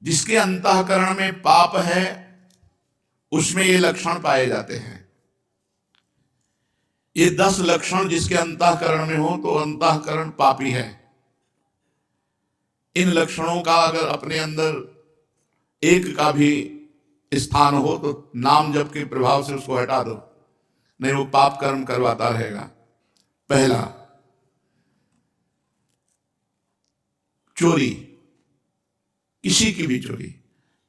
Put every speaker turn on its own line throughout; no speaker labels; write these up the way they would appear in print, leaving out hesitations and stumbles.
जिसके अंतःकरण में पाप है उसमें ये लक्षण पाए जाते हैं। ये 10 लक्षण जिसके अंतःकरण में हो तो अंतःकरण पापी है। इन लक्षणों का अगर अपने अंदर एक का भी स्थान हो तो नाम जप के प्रभाव से उसको हटा दो, नहीं वो पाप कर्म करवाता रहेगा। पहला, चोरी। किसी की भी चोरी,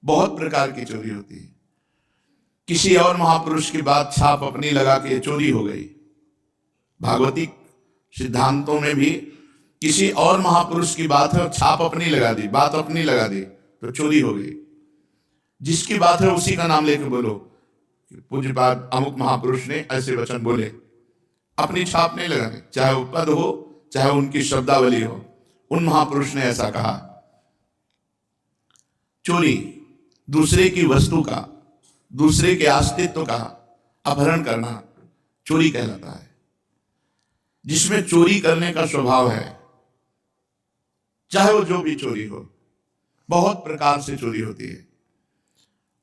बहुत प्रकार की चोरी होती है। किसी और महापुरुष की बात छाप अपनी लगा के चोरी हो गई। भागवती सिद्धांतों में भी किसी और महापुरुष की बात है और छाप अपनी लगा दी, बात अपनी लगा दी तो चोरी हो गई। जिसकी बात है उसी का नाम लेके बोलो, पूज्यपाद अमुक महापुरुष ने ऐसे वचन बोले, अपनी छाप नहीं लगानी, चाहे वो पद हो चाहे उनकी शब्दावली हो, उन महापुरुष ने ऐसा कहा। चोरी, दूसरे की वस्तु का, दूसरे के अस्तित्व का अपहरण करना चोरी कहलाता है। जिसमें चोरी करने का स्वभाव है, चाहे वो जो भी चोरी हो, बहुत प्रकार से चोरी होती है।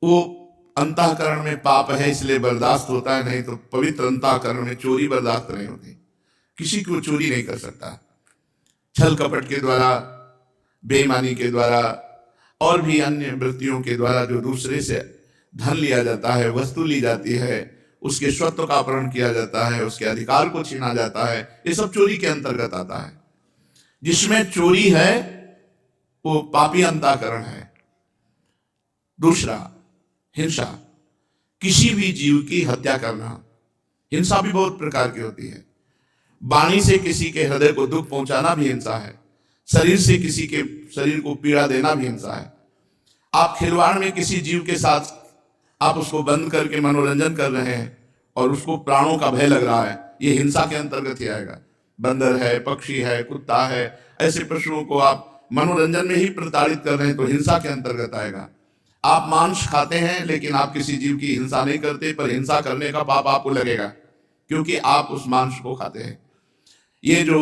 वो अंतःकरण में पाप है इसलिए बर्दाश्त होता है, नहीं तो पवित्र अंतःकरण में चोरी बर्दाश्त नहीं होती। किसी को चोरी नहीं कर सकता। छल कपट के द्वारा, बेईमानी के द्वारा और भी अन्य वृत्तियों के द्वारा जो दूसरे से धन लिया जाता है, वस्तु ली जाती है, उसके स्वत्व का अपहरण किया जाता है, उसके अधिकार को छीना जाता है, ये सब चोरी के अंतर्गत आता है। जिसमें चोरी है वो पापी अंतःकरण है। दूसरा, हिंसा। किसी भी जीव की हत्या करना। हिंसा भी बहुत प्रकार की होती है। वाणी से किसी के हृदय को दुख पहुंचाना भी हिंसा है। शरीर से किसी के शरीर को पीड़ा देना भी हिंसा है। आप खिलवाड़ में किसी जीव के साथ आप उसको बंद करके मनोरंजन कर रहे हैं और उसको प्राणों का भय लग रहा है, ये हिंसा के अंतर्गत ही आएगा। बंदर है, पक्षी है, कुत्ता है, ऐसे पशुओं को आप मनोरंजन में ही प्रताड़ित कर रहे हैं तो हिंसा के अंतर्गत आएगा। आप मांस खाते हैं लेकिन आप किसी जीव की हिंसा नहीं करते, पर हिंसा करने का पाप आपको लगेगा क्योंकि आप उस मांस को खाते हैं। ये जो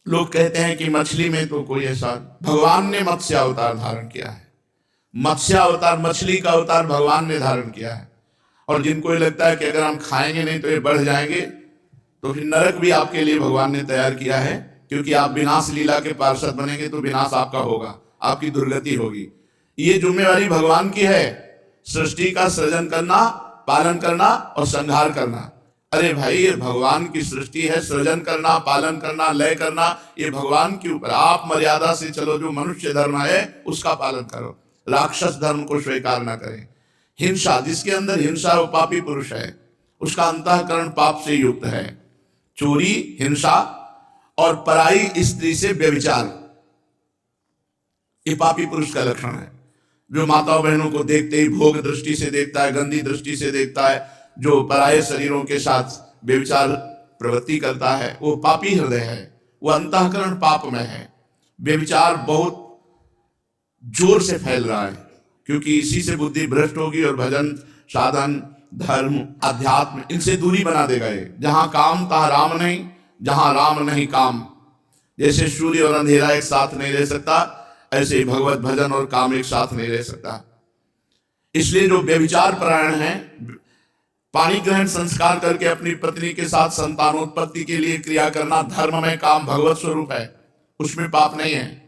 लोग कहते हैं कि मछली में तो कोई ऐसा, भगवान ने मत्स्य अवतार धारण किया है। मत्स्य अवतार, मछली का अवतार भगवान ने धारण किया है। और जिनको ये लगता है कि अगर हम खाएंगे नहीं तो ये बढ़ जाएंगे, तो फिर नरक भी आपके लिए भगवान ने तैयार किया है, क्योंकि आप विनाश लीला के पार्षद बनेंगे तो विनाश आपका होगा, आपकी दुर्गति होगी। ये जिम्मेवारी भगवान की है, सृष्टि का सृजन करना, पालन करना और संहार करना। अरे भाई, ये भगवान की सृष्टि है, सृजन करना, पालन करना, लय करना, ये भगवान के ऊपर। आप मर्यादा से चलो, जो मनुष्य धर्म है उसका पालन करो, राक्षस धर्म को स्वीकार ना करें। हिंसा, जिसके अंदर हिंसा वो पापी पुरुष है, उसका अंतःकरण पाप से युक्त है। चोरी, हिंसा और पराई स्त्री से व्यभिचार, ये पापी पुरुष का लक्षण है। जो माताओं बहनों को देखते ही भोग दृष्टि से देखता है, गंदी दृष्टि से देखता है, जो पराये शरीरों के साथ व्यभिचार प्रवृत्ति करता है, वो पापी हृदय है, वो अंतःकरण पाप में है। व्यभिचार बहुत जोर से फैल रहा है क्योंकि इसी से बुद्धि भ्रष्ट होगी और भजन, साधन, धर्म, अध्यात्म, इनसे दूरी बना देगा ये। जहां काम तहां राम नहीं, जहां राम नहीं काम। जैसे सूर्य और अंधेरा एक साथ नहीं रह सकता, ऐसे ही भगवत भजन और काम एक साथ नहीं रह सकता। इसलिए जो व्यभिचार परायण है, पाणी ग्रहण संस्कार करके अपनी पत्नी के साथ संतानोत्पत्ति के लिए क्रिया करना धर्म में, काम भगवत स्वरूप है, उसमें पाप नहीं है।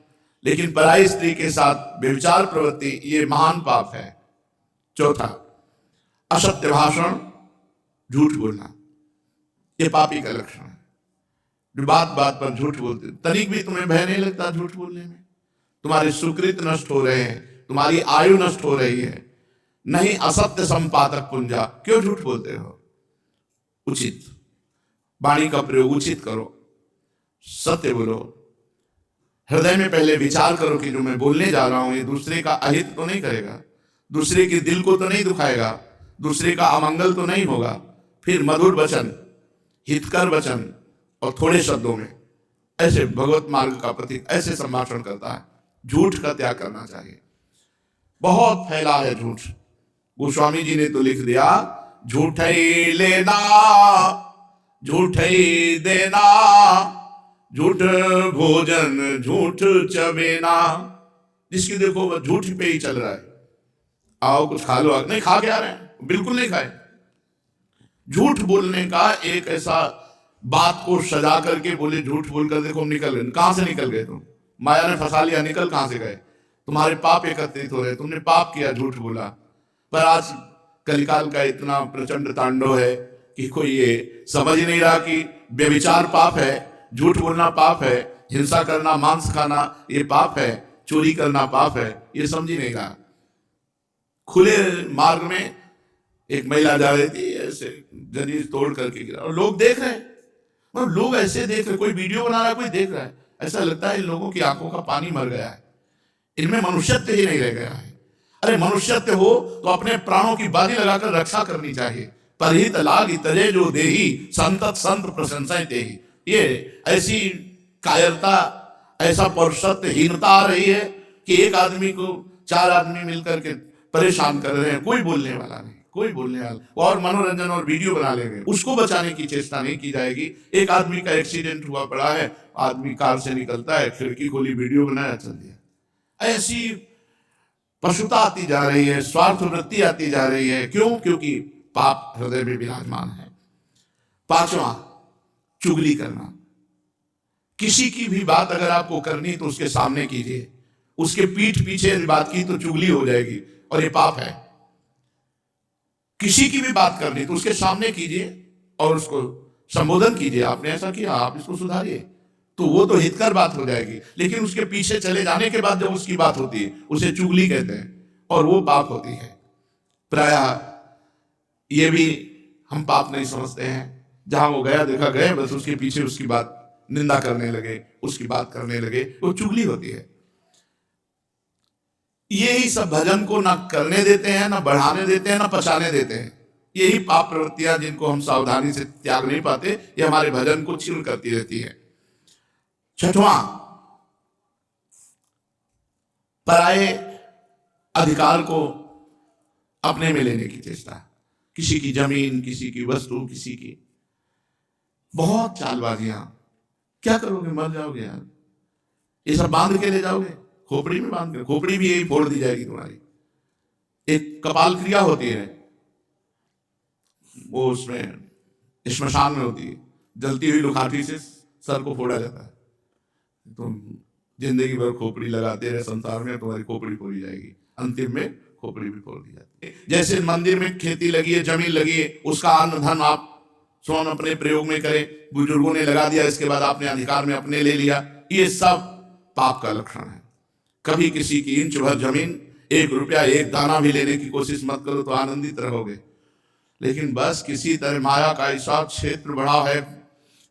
लेकिन पराई स्त्री के साथ व्यभिचार प्रवृत्ति, ये महान पाप है। चौथा, असत्य भाषण, झूठ बोलना, ये पापी का लक्षण है। जो बात बात पर झूठ बोलते, तनिक भी तुम्हें भय नहीं लगता झूठ बोलने में? तुम्हारे सुकृत नष्ट हो रहे हैं, तुम्हारी आयु नष्ट हो रही है। नहीं, असत्य संपादक पुंजा, क्यों झूठ बोलते हो? उचित वाणी का प्रयोग उचित करो, सत्य बोलो। हृदय में पहले विचार करो कि जो मैं बोलने जा रहा हूं ये दूसरे का अहित तो नहीं करेगा, दूसरे के दिल को तो नहीं दुखाएगा, दूसरे का अमंगल तो नहीं होगा। फिर मधुर वचन, हितकर वचन और थोड़े शब्दों में, ऐसे भगवत मार्ग का प्रतीक ऐसे संभाषण करता है। झूठ का त्याग करना चाहिए। बहुत फैला है झूठ। गोस्वामी जी ने तो लिख दिया, झूठ ही लेना, झूठ ही देना, झूठ भोजन झूठ चबेना। जिसकी देखो वह झूठ पे ही चल रहा है, आओ कुछ खा लो, नहीं खा के आ रहे हैं, बिल्कुल नहीं खाए। झूठ बोलने का एक ऐसा बात को सजा करके बोले, झूठ बोलकर देखो हम निकल गए। कहां से निकल गए तुम? माया ने फंसा लिया, निकल कहां से गए? तुम्हारे पाप एकत्रित हो रहे, तुमने पाप किया, झूठ बोला। पर आज कलिकाल का इतना प्रचंड तांडव है कि कोई ये समझ नहीं रहा कि व्यभिचार पाप है, झूठ बोलना पाप है, हिंसा करना, मांस खाना ये पाप है, चोरी करना पाप है, ये समझ ही नहीं रहा। खुले मार्ग में एक महिला जा रही थी, ऐसे जनीज तोड़ करके गिरा और लोग देख रहे हैं। मतलब लोग ऐसे देख रहे, कोई वीडियो बना रहा है, कोई देख रहा है, ऐसा लगता है इन लोगों की आंखों का पानी मर गया है, इनमें मनुष्यत्व ही नहीं रह गया है। अरे मनुष्यत्व हो तो अपने प्राणों की बाजी लगाकर रक्षा करनी चाहिए। परहित लाग तजे जो देही, संतत संत प्रशंसा देही। ये ऐसी कायरता, ऐसा पौरुषत्वहीनता आ रही है कि एक आदमी को चार आदमी मिलकर के परेशान कर रहे हैं, कोई बोलने वाला नहीं, कोई बोलने वाला, और मनोरंजन और वीडियो बना लेंगे, उसको बचाने की चेष्टा नहीं की जाएगी। एक आदमी का एक्सीडेंट हुआ पड़ा है, आदमी कार से निकलता है, खिड़की खोली, वीडियो बनाया, चल दिया। ऐसी पशुता आती जा रही है, स्वार्थ वृत्ति आती जा रही है। क्यों? क्योंकि पाप हृदय में विराजमान है। पांचवा, चुगली करना। किसी की भी बात अगर आपको करनी तो उसके सामने कीजिए, उसके पीठ पीछे बात की तो चुगली हो जाएगी और ये पाप है। किसी की भी बात करनी तो उसके सामने कीजिए और उसको संबोधन कीजिए, आपने ऐसा किया, आप इसको सुधारिए, तो वो तो हितकर बात हो जाएगी। लेकिन उसके पीछे चले जाने के बाद जब उसकी बात होती है, उसे चुगली कहते हैं और वो पाप होती है। प्रायः ये भी हम पाप नहीं समझते हैं, जहां वो गया देखा गए, बस उसके पीछे उसकी बात निंदा करने लगे, उसकी बात करने लगे, वो चुगली होती है। यही सब भजन को ना करने देते हैं, ना बढ़ाने देते हैं, ना पचाने देते हैं। यही पाप प्रवृत्तियां जिनको हम सावधानी से त्याग नहीं पाते, ये हमारे भजन को क्षीण करती रहती है। छठवां, पराये अधिकार को अपने में लेने की चेष्टा। किसी की जमीन, किसी की वस्तु, किसी की, बहुत चालबाजियां। क्या करोगे? मर जाओगे यार, ये सब बांध के ले जाओगे, खोपड़ी में बांध के, खोपड़ी भी यही फोड़ दी जाएगी तुम्हारी। एक कपाल क्रिया होती है, वो उसमें श्मशान में होती है, जलती हुई लुखाठी से सर को फोड़ा जाता है। तुम जिंदगी भर खोपड़ी लगाते रहे संसार में, तुम्हारी खोपड़ी फोड़ी जाएगी, अंतिम में खोपड़ी भी फोड़ दी जाती है। जैसे मंदिर में खेती लगी है, जमीन लगी है, उसका अन्न धन आप स्वयं अपने प्रयोग में करें, बुजुर्गों ने लगा दिया, इसके बाद आपने अधिकार में अपने ले लिया, ये सब पाप का लक्षण है। कभी किसी की इंच भर जमीन, 1 रुपया, 1 दाना भी लेने की कोशिश मत करो, तो आनंदित रहोगे। लेकिन बस किसी तरह माया का ऐसा क्षेत्र बढ़ा है,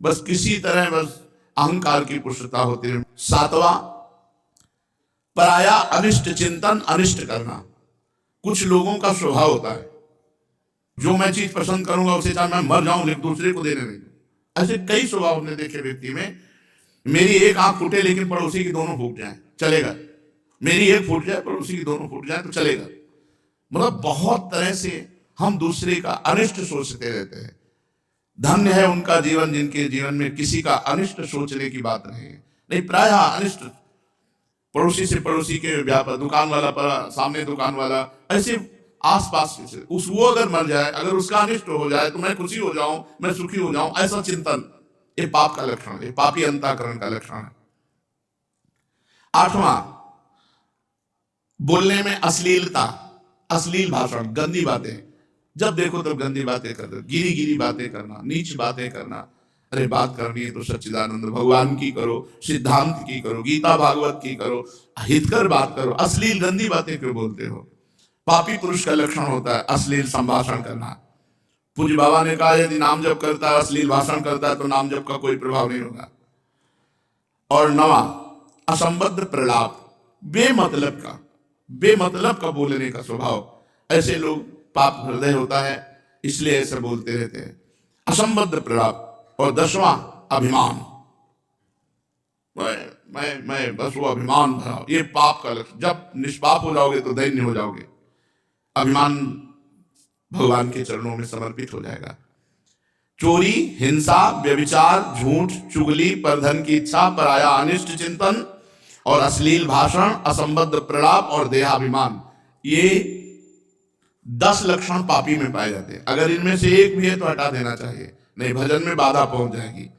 बस किसी तरह बस अहंकार की पुष्टता होती है। 7वां, पराया अनिष्ट चिंतन, अनिष्ट करना। कुछ लोगों का स्वभाव होता है, जो मैं चीज पसंद करूंगा उसे चाहे मैं मर जाऊं लेकिन दूसरे को देने नहीं दूं। ऐसे कई स्वभाव हमने देखे व्यक्ति में। मेरी एक आंख फूटे लेकिन पड़ोसी की दोनों फूट जाए, चलेगा। मेरी एक फूट जाए, पड़ोसी की दोनों फूट जाए तो चलेगा। मतलब बहुत तरह से हम दूसरे का अनिष्ट सोचते रहते हैं। धन्य है उनका जीवन जिनके जीवन में किसी का अनिष्ट सोचने की बात नहीं है। नहीं, प्रायः अनिष्ट, पड़ोसी से पड़ोसी के व्यापार, दुकान वाला पर सामने दुकान वाला, ऐसे आसपास से उस, वो अगर मर जाए, अगर उसका अनिष्ट हो जाए तो मैं खुशी हो जाऊं, मैं सुखी हो जाऊं, ऐसा चिंतन, ये पाप का लक्षण है, पापी अंतःकरण का लक्षण है। 8वां, बोलने में अश्लीलता, अश्लील भाषण, गंदी बातें। जब देखो तब गंदी बातें कर दो, गिरी गिरी बातें करना, नीच बातें करना। अरे बात करनी है तो सच्चिदानंद भगवान की करो, सिद्धांत की करो, गीता भागवत की करो, हितकर बात करो। अश्लील गंदी बातें क्यों बोलते हो? पापी पुरुष का लक्षण होता है अश्लील संभाषण करना। पूज्य बाबा ने कहा, यदि नाम जप करता है, अश्लील भाषण करता है, तो नाम जप का कोई प्रभाव नहीं होगा। और 9वां, असंबद्ध प्रलाप, बेमतलब का बोलने का स्वभाव। ऐसे लोग पाप हृदय होता है, इसलिए ऐसे बोलते रहते हैं, असंबद्ध प्रलाप। और 10वां, अभिमान। मैं बस वो अभिमान भरा, ये पाप का लक्षण। जब निष्पाप हो जाओगे तो दैन्य हो जाओगे। अभिमान भगवान के चरणों में समर्पित हो जाएगा। चोरी, हिंसा, व्यभिचार, झूठ, चुगली, परधन की इच्छा, पराया अनिष्ट चिंतन और अश्लील भाषण, असंबद्ध प्रलाप और देहाभिमान, ये 10 लक्षण पापी में पाए जाते हैं। अगर इनमें से एक भी है तो हटा देना चाहिए, नहीं भजन में बाधा पहुंच जाएगी।